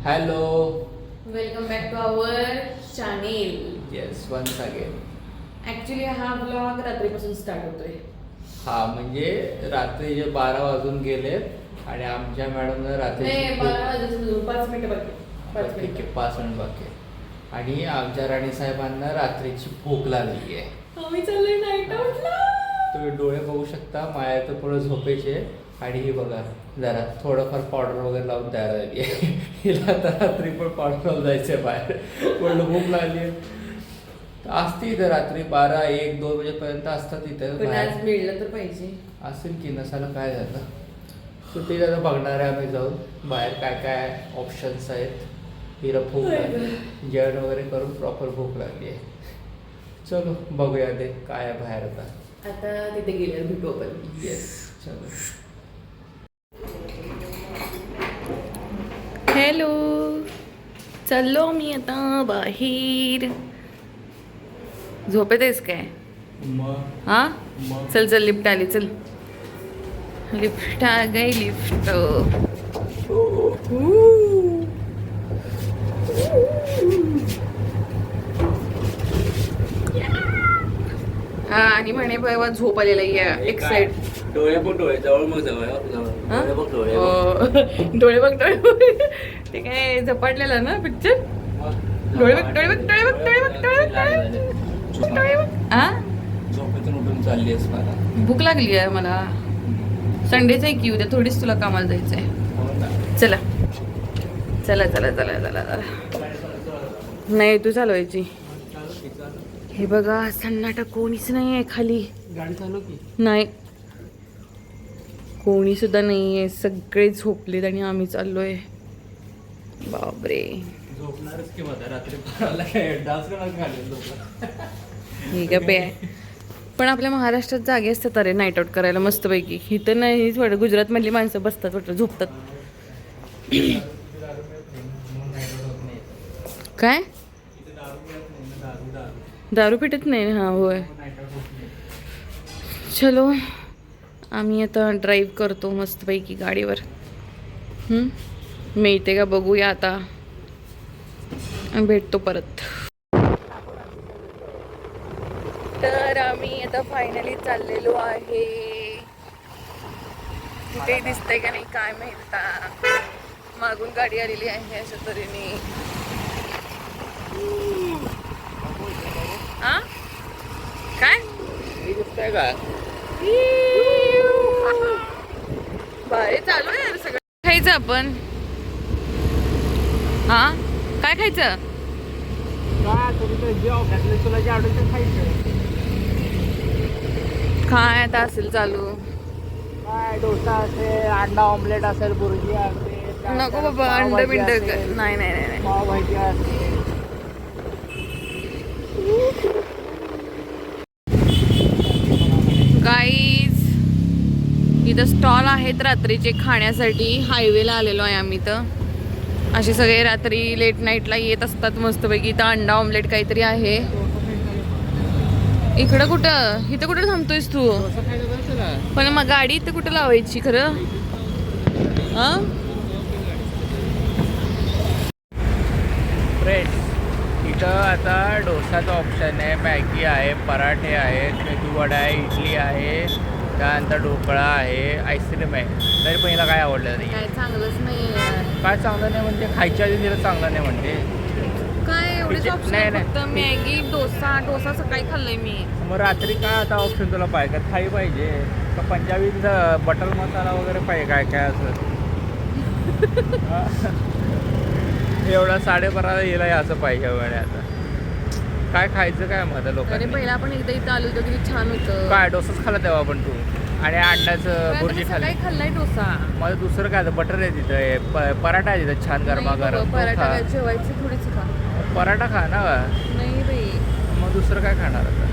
Hello. Welcome back to our channel. Yes, once again. Actually हा blog रात्रीपासून start होतोय. हा म्हणजे रात्रीचे 12 वाजून गेलेत आणि आमच्या मॅडमनं रात्री 12 वाजून 5 मिनिटं बाकी. 5 ठीक आहे, मिनिटं 5 मिनिट बाकी आहे. आणि आमच्या राणी साहेबांना रात्रीची भूक लागली आहे. आम्ही चाललोय नाईट आउटला. तुम्ही डोळे बघू शकता, माया तर पुढे झोपेचे. आणि ही बघा जरा थोडंफार पावडर वगैरे लावून तयार झाली आहे. हिला तर रात्री पण पावडर लावून जायचं आहे बाहेर. म्हणलं भूक लागली आहे. असते इथं रात्री 12, 1, 2 वाजेपर्यंत असतात इथं. पण आज मिळलं तर पाहिजे. असेल की, नसायला काय झालं. तर ते जरा बघणार आहे आम्ही जाऊन बाहेर काय काय ऑप्शन्स आहेत. हिला भूक लागली, जेवण वगैरे करून प्रॉपर भूक लागली आहे. चलो बघूया ते काय आहे बाहेर आता तिथे गेल्यावर भेटू आपण. येस, चलो. हॅलो, चाललो मी आता बाहेर. झोपेत आहेस काय? हा, चल चल लिफ्ट आली. चल लिफ्ट आ गई. लिफ्ट हा. आणि म्हणे बाबा झोप आलेला या एक साइड. डोळे बघ, डोळे जवळ मग जवळ डोळे बघ, डोळे डोळे बघ, डोळे बघ. ते काय झपाटलेलं ना पिक्चर. डोळे बघ, डोळे बघ, डोळे बघ, डोळे बघ, डोळे बघ, डोळे बघ. हा, झोपेतून उठून चालली आहेस मला. भूक लागली आहे मला. संडेच आहे की उद्या थोडीच तुला कामाला जायचं आहे. चला चला चला चला चला चला. नाही तू चालवायची. हे बघा सन्नाटा, कोणीच नाही आहे खाली. गाडी चालू की नाही, कोणी सुद्धा नाही आहे. सगळे झोपलेत आणि आम्ही चाललोय. बापरे, झोपणारच की माझा रात्री 12ला काय डान्स करणार. हे का पे आहे. पण आपल्या महाराष्ट्रात जागे असतात अरे नाईट आउट करायला मस्तपैकी. इथं नाहीच वाटत. गुजरातमधली माणसं बसतात वाटतं, झोपतात. काय दारू पिटत नाही. हा होय. चलो आम्ही आता ड्राईव्ह करतो मस्तपैकी गाडीवर. मिळते का बघूया आता. भेटतो परत. तर आम्ही आता फायनली चाललेलो आहे. कुठेही दिसतंय का नाही काय माहित. मागून गाडी आलेली आहे अशा तऱ्हेने. हा काय दिसतंय का? भारी चालू आहे यार सगळं. खायचं आपण. हा, काय खायचं? तुला जे आवडेल ते खायचं. काय आता असेल चालू. काय डोसा असेल, अंडा ऑमलेट असेल, बुर्जी असेल. नको बाबा, अंड बिंड नाही नाही नाही. पावभाजी असेल. गाईज इथं स्टॉल आहेत रात्रीचे खाण्यासाठी. हायवेला आलेलो आहे आम्ही. तर असे सगळे रात्री लेट नाईटला येत असतात मस्तपैकी. इथं अंडा ऑमलेट काहीतरी आहे. इकडं कुठं, इथं कुठं थांबतोयस तू? पण मग गाडी इथं कुठं लावायची खरं? हा, फ्रेंड्स, इथं आता डोसाचं ऑप्शन आहे, मॅगी आहे, पराठे आहेत, मेदूवडा आहे, इडली आहे, त्यानंतर ढोकळा आहे, आईस्क्रीम आहे. तरी पहिला काय आवडलं नाही. काय चांगलंच नाही. काय चांगलं नाही म्हणजे खायच्या आधी तिला चांगलं नाही म्हणते. काय एवढेच ऑप्शन नाही, आहे नाही. फक्त. मॅगी, डोसा सकाळी खाल्लंय मी. मग रात्री काय आता ऑप्शन तुला पाहिजे? थाळी पाहिजे का पंजाबी बटर मसाला वगैरे पाहिजे? काय काय असं एवढा 12:30 येईल असं पाहिजे वेळे. आता काय खायचं काय मग आता अरे लोकांनी? पहिला आपण एकदा इथं आलो होतो किती छान होतं. काय डोसाच खाल्ला तेव्हा पण तू? आणि अंड्याचं बुर्जी खाल्ली. काय खाल्लाय डोसा? मला दुसरं काय बटर आहे तिथं, पराठा आहे तिथं छान गरमागरम. पराठा काय जेवायचं थोडीच खा. पराठा खा ना. नाही बाई, मग दुसरं काय खाणार आता?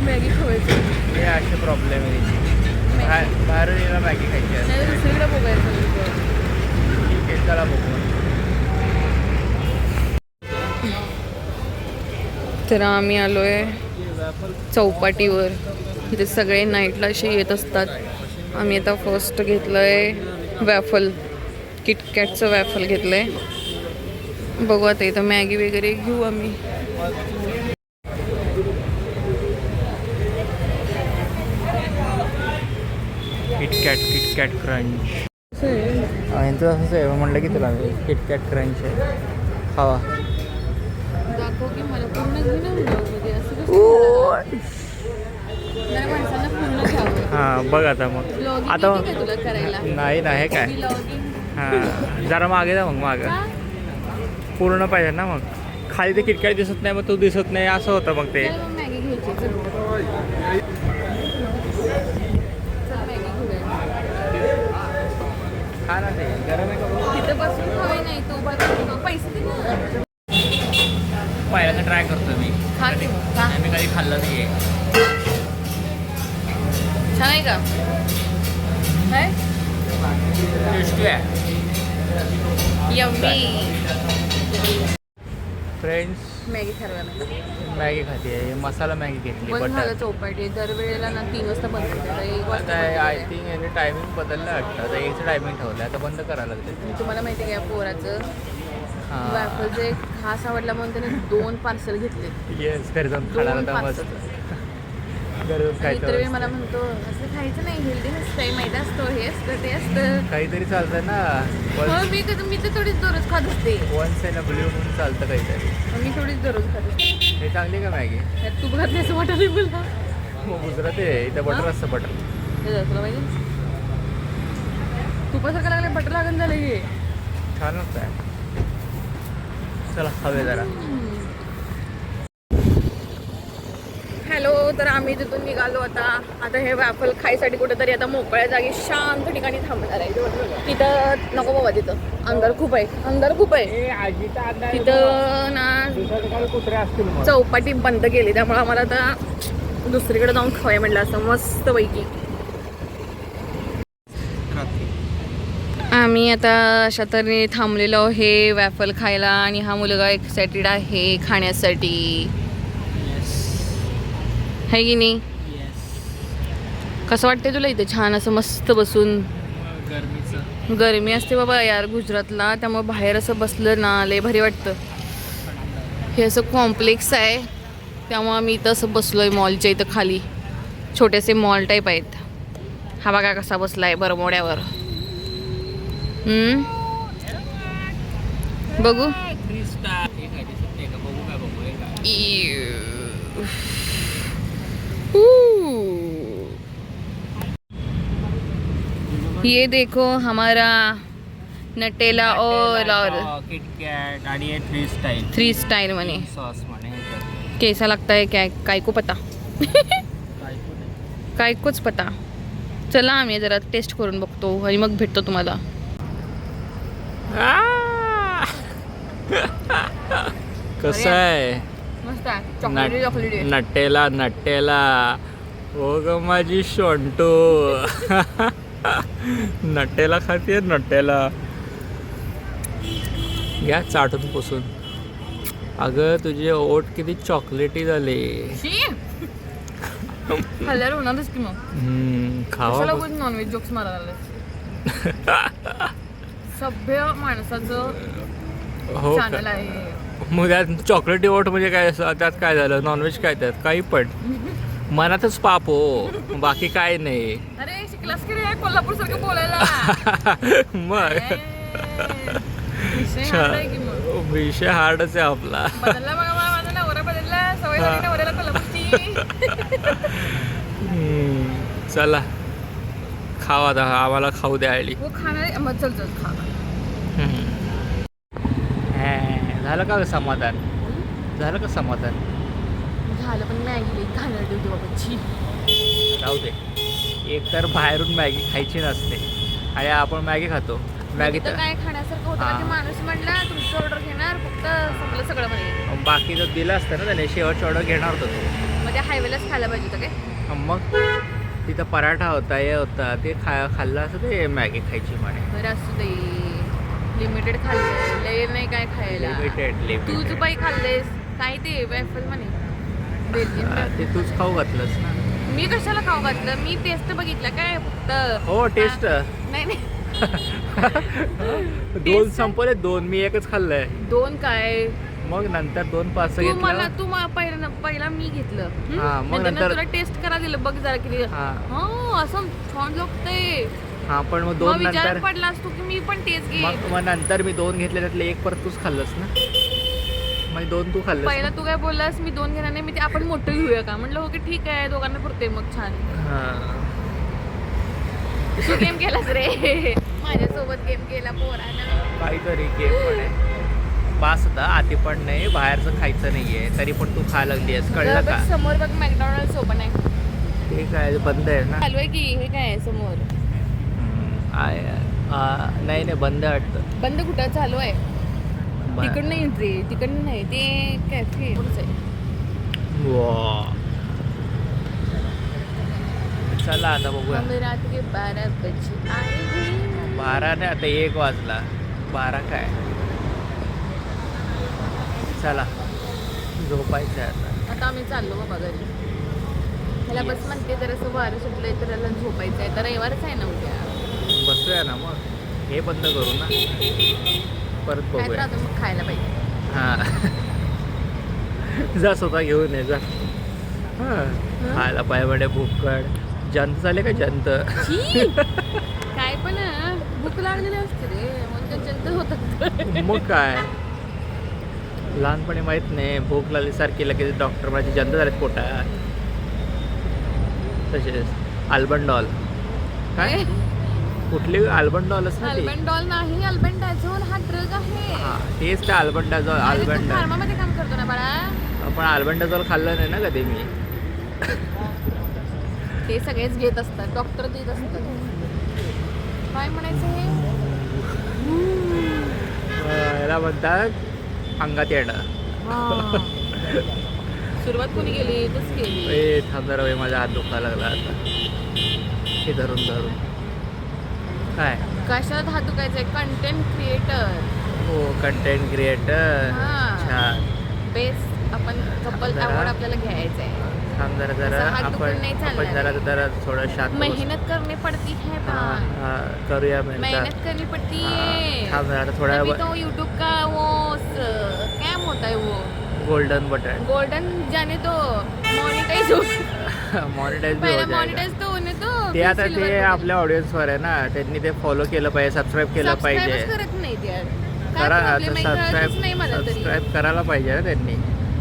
मॅगी खवायची. हे असे प्रॉब्लेम आहे तिची. बाहेरून येणार मॅगी खायची आहे. नाही दुसरीकडे बघायचं. ठीक आहे, चला बघू. तर आम्ही आलोय चौपाटीवर. इथे सगळे नाईटला असे येत असतात. आम्ही आता फर्स्ट घेतलंय वॅफल. किटकॅटचं वॅफल घेतलंय. बघू आता इथं मॅगी वगैरे घेऊ आम्ही. किटकॅट क्रंच यांचं असंच आहे. म्हटलं की तुला किटकॅट क्रंच आहे खावा. दाखव की मला पूर्ण घे ना व्हिडिओमध्ये. असं कसं जरा माणसांना पूर्ण घ्यावं. हां बघ आता मग. Vlogging आता येते का तुला करायला? नाही नाही काय Vlogging. हां जरा मागे जा मग मागं. का? पूर्ण पाहिजे ना मग. खाली ते किटकॅट दिसत नाही मग तू दिसत नाही असं होतं मग ते. चल मग मॅगी घ्यायची. चल मॅगी घेऊया. खा ना ते गरम आहे का बघ. तिथं बसून खावे नाही तू बघ पैसे दे ना. पहिल्यांदा ट्राय करतो मी. खा की मग, खा. मी कधी खाल्लं नाही आहे. छान आहे का? काय? टेस्टी आहे. यम्मी. फ्रेंड्स मॅगी ठरवायला मॅगी खाते आहे. मसाला मॅगी घेतली बंद झालं बटर. चौपाटी. दरवेळेला ना 3 वाजता बंद होतं. आता 1 वाजता आता बंद आय होतंय. थिंक याने टायमिंग बदललं वाटतं. आता याचं टायमिंग ठेवलं आता बंद करायला लागते. आणि तुम्हाला माहिती आहे का पोराचं हां वॅफलचं एक खास आवडला म्हणून त्याने 2 पार्सल घेतले. येस घरी जाऊन खाणार 2 होता मस्त. पार्सल. घरी जाऊन आणि इतर वेळी खायचं मला म्हणतो असं खायचं नाही, हेल्दी नसतंय, मैदा असतो, हे असतं ते असतं. काहीतरी चालतं ना. हो मी तर थोडीच दररोज खात असते. वन्स इन अ ब्ल्यू म्हणून चालतं काहीतरी. मी थोडीच दररोज खात असते. हे चांगली का मॅगी? त्यात तूप घातली असं वाटत नाही मला. मग गुजराती आहे इथं बटर हां? असतं बटर. हे जरा तुला माहिती तुपासारखं लागलं बटर लागून झालं हे. छान आहे. चला हवे जरा. हॅलो, तर आम्ही तिथून निघालो आता हे वॅफल खायसाठी कुठेतरी आता मोकळ्या जागी शांत ठिकाणी थांबणार आहे. तिथं नको बाबा, तिथं अंधार खूप आहे. तिथं ना कुत्रे असतील मग. चौपाटी बंद केली, त्यामुळे आम्हाला आता दुसरीकडे जाऊन खाऊया म्हटलं असं मस्त पैकी. आम्ही आता अशा तऱ्हेने थांबलेलो आहे वॅफल खायला आणि हा मुलगा एक्सायटेड आहे खाण्यासाठी. है की नाही? कसं वाटतंय तुला इथे छान असं मस्त बसून? गरमी असते बाबा यार गुजरातला, त्यामुळे बाहेर असं बसलं ना लय भारी वाटतं. हे असं कॉम्प्लेक्स आहे त्यामुळे आम्ही इथं असं बसलोय मॉलच्या इथं खाली. छोटेसे मॉल टाईप आहेत. हा बघा कसा बसलाय बरमोड्यावर. बघू. ये देखो हमारा नटेला और किटकैट आणि 3 स्टाइल 3 स्टाइल म्हणे. सॉस म्हणे. कैसा लगता है क्या? काय को पता. काय कोच पता. चला आम्ही जरा टेस्ट करून बघतो आणि मग भेटतो तुम्हाला. कसं आहे? मस्त आहे. चॉकलेटी. नटेला हो ग माझी शोंटू. नटेला खाते नटेला. घ्या चाटून पुसून. अगं तुझे ओठ किती चॉकलेटी झाले. खाल्ल्यावर होणारच की मग. खावा. नॉनव्हेज जोक्स मारायला सभ्य माणसाचं हो चॅनल आहे. मग त्यात चॉकलेटी ओठ म्हणजे काय? त्यात काय झालं? नॉनव्हेज काय त्यात? काही पण मनातच पाप हो, बाकी काय नाही. अरे शिकलास की रे कोल्हापूर सारखं बोलायला. मग विषय हार्डच आहे आपला. बदलला बघा, माझा नवरा बदलला. सवय झाली नवऱ्याला कोल्हापूरची. चला खावा आता, आम्हाला खाऊ द्या आली. हो खाणार मग. चल खा. झालं का समाधान? झालं का समाधान? झालं पण मॅगी खाणार होती बाबाची. राहू दे. एक तर बाहेरून मॅगी खायची नसते आणि आपण मॅगी खातो. मॅगी तर काय खाण्यासारखं होतं की माणूस म्हटला तुमची ऑर्डर घेणार फक्त संपलं सगळं म्हणे. बाकी तर दिलं असतं ना त्याने. शेवटची ऑर्डर घेणार होतो तो. म्हणजे हायवेलाच खायला पाहिजे होतं काय? मग तिथं पराठा होता हे होता ते खाल्लं असं ते मॅगी खायची म्हणे. बरं असू दे. लिमिटेड खाल्लं, लय नाही काय खायला. लिमिटेड तूच बाई खाल्लेस काय ते वॅफल म्हणे. ते तूच खाऊ घातलंस ना. मी कशाला खाऊ घातलं? मी टेस्ट बघितलं काय फक्त. हो टेस्ट. नाही 2 संपले 2, मी एकच खाल्लंय. 2 काय मग नंतर 2 पास तू मला घेतलं. पहिला मी घेतलं हा, मग नंतर नंतर- तुला टेस्ट करा दिलं बघ जरा किती हा. असं छान लागतंय. हा पण मग मग 2 विचार नंतर पडलास तू की मी पण टेस्ट घे. मग नंतर मी 2 घेतले त्यातले 1 परत तूच खाल्लंस ना. मग 2 तू खाल्लंस पहिला ना? तू काय बोललास मी 2 घेणार नाही मी ते आपण मोठं घेऊया का म्हटलं ओके ठीक आहे दोघांना पुरते मग छान. हा. तू गेम केलास रे माझ्यासोबत गेम केला पोरानं. काहीतरी गेम पण आहे. पास होता आती पण नाही, बाहेरचं खायचं नाहीये तरी पण तू खा लागली आहेस, कळलं बघ, का? समोर बघ मॅकडॉनल्ड्स ओपन आहे. ते काय बंद आहे ना? चालू आहे की हे काय आहे समोर नाही नाही बंद आहे वाटतं. बंद कुठं चालू आहे तिकडं नाही रे तिकडं नाही ते कॅफे आहे. वा. चला आता बघूया. हम रात के 12 बजे आए 12 नाही आता 1 वाजला. 12 काय? चला झोपायचं आहे आता. आता आम्ही चाललो बाबा घरी. त्याला बस म्हणते जर असं वारं सुटलंय तर त्याला झोपायचं आहे तर रविवारच आहे ना उद्या. बसूया ना मग, हे बंद करू ना, परत काय तर बघूया. अजून मग खायला पाहिजे. हां. जा स्वतः घेऊन ये जा. हां खायला पाहिजे भूकड. जंत झाले का जंत? छी! काय पण भूक लागलेली असते रे म्हणजे जंत होतात. मग काय लहानपणी माहित नाही भूक लागल्यासारखी लगेच डॉक्टर माझी जंत झालेत पोटात. तसेच अल्बंडॉल काय कुठली अल्बंडॉलच ना ती. अल्बेंडॉल नाही अल्बेंडाझोल हा ड्रग आहे. हां तेच त्या अल्बंडाझोल. फार्मामध्ये काम करतो ना बाळा. पण अल्बंडाझोल खाल्लं नाही ना कधी मी. ते सगळेच घेत असतात डॉक्टर देत असतात. काय म्हणायचं हे याला म्हणतात अंगात येणं. सुरुवात कोणी केली तच केली. ए थांब जरा बाई, माझा हात दुखायला लागला आता हे धरून धरून. काय कशात हात दुखायचंय कंटेंट क्रिएटर. हो कंटेंट क्रिएटर. हा. छान. बेस्ट आपण कपल जरा. अवॉर्ड आपल्याला घ्यायचं आहे. थांब जरा असं हात दुखून नाही चालणार जरा आहे. जरा थोडं शांत बस. मेहनत करनी पड़ती है करूया मेहनत करनी पड़ती है. थांब जरा थोड्या तभी तो यूट्यूब का वो क्या होता है वो गोल्डन बटन गोल्डन जाने तो मॉनिटाइज हो मॉनिटाईज पहले मॉनिटाइज तो होने तो ते आता ते आपल्या ऑडियन्सवर आहे ना, त्यांनी ते फॉलो केलं पाहिजे, सबस्क्राईब केलं पाहिजे. सबस्क्राईबच करत नाही ते यार. काय करा problem आता आहे कळतच नाही मला तरी. सबस्क्राईब करायला पाहिजे ना त्यांनी.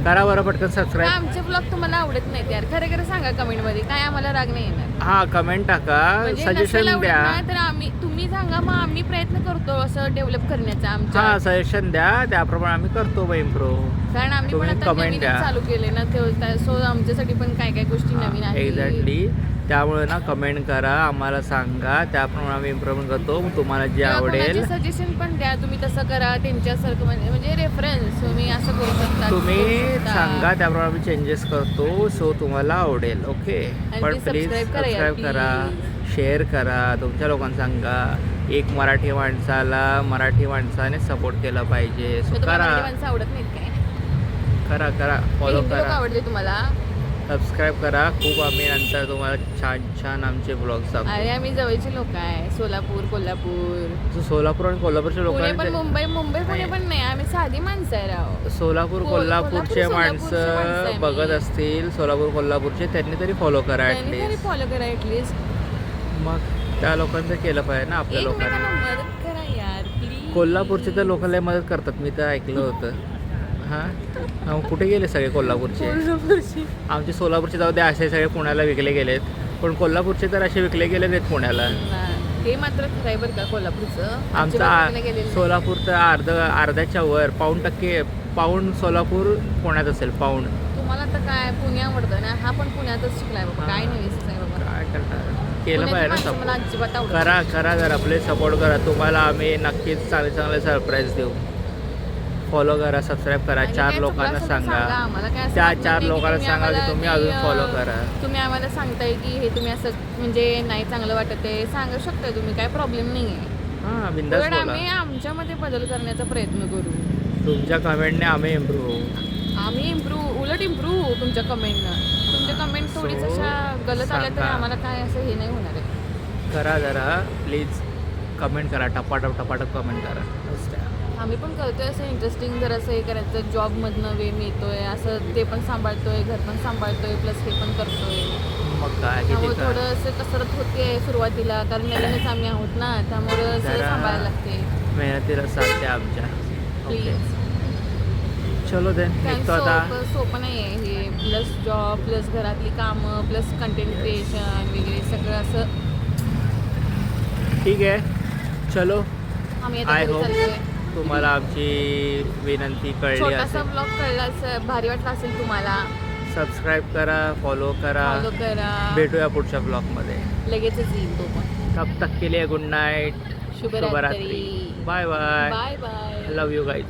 करा बरं पटकन सबस्क्राईब. आमचे ब्लॉग तुम्हाला आवडत नाहीत यार खरं खरं सांगा कमेंट मध्ये काय आम्हाला राग नाही येणार. हा कमेंट टाका, म्हणजे नसेल सजेशन आवडत द्या. ना, तर तुम्ही सांगा मग आम्ही प्रयत्न करतो असं डेव्हलप करण्याचा आमच्या. हा सजेशन द्या, त्याप्रमाणे आम्ही करतो बा इम्प्रूव्ह. कारण आम्ही पण तुम्ही आता comment नवीन द्या. चालू केले ना सो आमच्यासाठी पण काय काय गोष्टी नवीन आहेत. एक्झॅक्टली. त्यामुळे ना कमेंट करा, आम्हाला सांगा, त्याप्रमाणे आम्ही इम्प्रूव्हमेंट करतो. मग तुम्हाला जे आवडेल सजेशन पण द्या तुम्ही तसं करा त्यांच्यासारखं म्हणजे रेफरन्स तुम्ही असं करू शकता. तुम्ही करू शकता. सांगा, त्याप्रमाणे आम्ही चेंजेस करतो. सो तुम्हाला आवडेल. ओके. आणि पण ते प्लीज subscribe करा यार, सबस्क्राईब करा, please. शेअर करा, तुमच्या लोकांना सांगा. एक मराठी माणसाला मराठी माणसाने सपोर्ट केला पाहिजे. सो तर तुम्हाला करा मराठी माणसं आवडत नाहीत काय? करा करा फॉलो हिंदी लोक करा, आवडते तुम्हाला? सबस्क्राईब करा. खूप आम्ही नंतर तुम्हाला छान छान आमचे ब्लॉग्स अरे दाखवू. आम्ही जवळचे लोक आहे सोलापूर कोल्हापूर जो सोलापूर आणि कोल्हापूरच्या पुणे पण लोकांचे मुंबई पुणे पण नाही आम्ही साधी माणसं आहे राव. सोलापूर कोल्हापूरचे सोलापूरचे माणसं माणसं आहे बघत मी. असतील, सोलापूर कोल्हापूरचे, त्यांनी तरी फॉलो करा त्यांनी तरी ॲटलिस्ट. फॉलो करा ऍटलीस्ट. मग त्या लोकांचं केलं पाहिजे ना आपल्या लोकांनी. एकमेकांना मदत करा यार प्लीज. कोल्हापूरचे तर लोकांना मदत करतात, मी तर ऐकलं होतं. हां कुठे गेले सगळे कोल्हापूरचे? कोल्हापूरची आमचे सोलापूरचे जाऊ दे, असे सगळे पुण्याला विकले गेलेत. पण कोल्हापूरचे तर असे विकले गेले नाहीत पुण्याला. ते मात्र खरं आहे बरं का कोल्हापूरचं. आमचा सोलापूर तर अर्ध्याच्या वर पाऊण सोलापूर पुण्यात असेल. पाऊण तुम्हाला तर काय पुणे आवडतं ना हा पण पुण्यातच शिकलाय बाबा. काय नाही विसरत आहे बाबा. काय करणार, केलं पुण्याची पाहिजे ना माणसं मला सपोर्ट. अजिबात आवडत नाही. करा जरा प्लीज सपोर्ट करा. तुम्हाला आम्ही नक्कीच चांगले चांगले सरप्राईज देऊ. फॉलो करा, सबस्क्राईब करा, आणि 4 काय लोकांना चुकलं असेल तर सांगा. आम्हाला काय असं त्या वाटलं 4 नाही की लोकांना सांगा की आम्हाला तुम्ही की, अजून फॉलो करा. तुम्ही आम्हाला सांगताय की हे तुम्ही असं म्हणजे नाही चांगलं वाटत आहे सांगू शकताय तुम्ही, काय प्रॉब्लेम नाही आहे. हां बिंदास पण बोला. आम्ही आमच्यामध्ये बदल करण्याचा प्रयत्न करू. तुमच्या कमेंटने आम्ही इम्प्रूव्ह होऊ. आम्ही उलट इम्प्रूव्ह तुमच्या कमेंटनं. तुमच्या कमेंट थोडीच So, अशा गलत आल्या तर सांगा. आम्हाला काय असं हे नाही होणार आहे. करा जरा प्लीज कमेंट करा, टपाटप टपाटप कमेंट करा. मस्त आहे. आम्ही पण करतोय असं इंटरेस्टिंग जर असं हे करायचं, जॉबमधनं वेळ मिळतोय, असं ते पण सांभाळतोय, घर पण सांभाळतोय, प्लस हे पण करतोय. मग काय त्यामुळे किती थोडं असं कसरत होते सुरुवातीला, कारण नवीनच आम्ही आहोत ना, त्यामुळं सगळं जरा सांभाळायला लागते. मेहनतीला साथ द्या आमच्या. Okay please. चलो देन निघतो आता. सोपं नाही आहे हे, प्लस जॉब प्लस घरातली कामं प्लस कंटेंट क्रिएशन वगैरे सगळं असं. ठीक आहे चलो. आम्ही आता आय घरी होप चाललोय. तुम्हाला आमची विनंती कळली छोटासा असेल. ब्लॉग कळला भारी वाटला असेल तुम्हाला. सबस्क्राईब करा, फॉलो करा. फॉलो करा. भेटूया पुढच्या ब्लॉगमध्ये. लगेचच येईल तो पण. तब तक के लिए गुड नाईट, शुभरात्री. Bye bye. Bye bye. Love you guys.